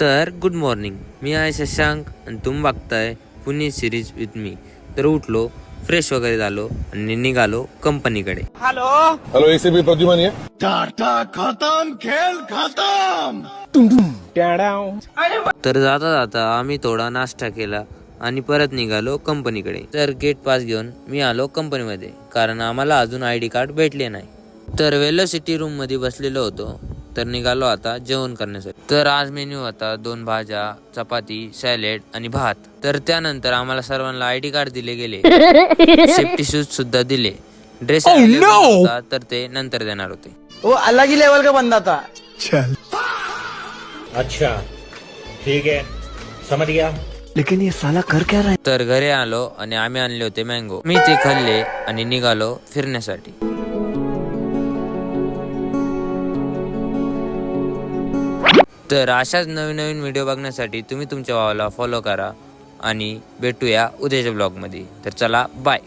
तर good morning, मी आहे शशांक आणि तुम्ही बघताय पुणे सिरीज विथ मी. तर उठलो, फ्रेश वगैरे झालो आणि निघालो कंपनीकडे. हेलो एसीपी प्रद्युमन ये. तर जाता जाता आम्ही थोडा नाश्ता केला आणि परत निघालो कंपनीकडे. तर गेट पास घेऊन मी आलो कंपनीमध्ये, कारण आम्हाला अजून ID कार्ड भेटले नाही. तर वेलोसिटी रूम मध्ये बसलेलो होतो. तर निघालो आता जेवण करण्यासाठी. तर आज मेन्यू होता 2 भाज्या, चपाती, सॅलेड आणि भात. तर त्यानंतर आम्हाला सर्वांना ID कार्ड दिले गेले. सेफ्टी शूज सुद्धा दिले. ड्रेस होता तर ते नंतर देणार होते. वो अलग ही लेवल का बंदा था. अच्छा ठीक है, समझ गया. लेकिन ये साला कर क्या रहा है? तर घरी आलो आणि आम्ही आणले होते मँगो. मी ते खाल्ले आणि निघालो फिरण्यासाठी. तर अशाच नवीन नवीन व्हिडिओ बघण्यासाठी तुम्ही तुमच्या भावाला फॉलो करा आणि भेटूया उद्याच्या ब्लॉगमध्ये. तर चला, बाय.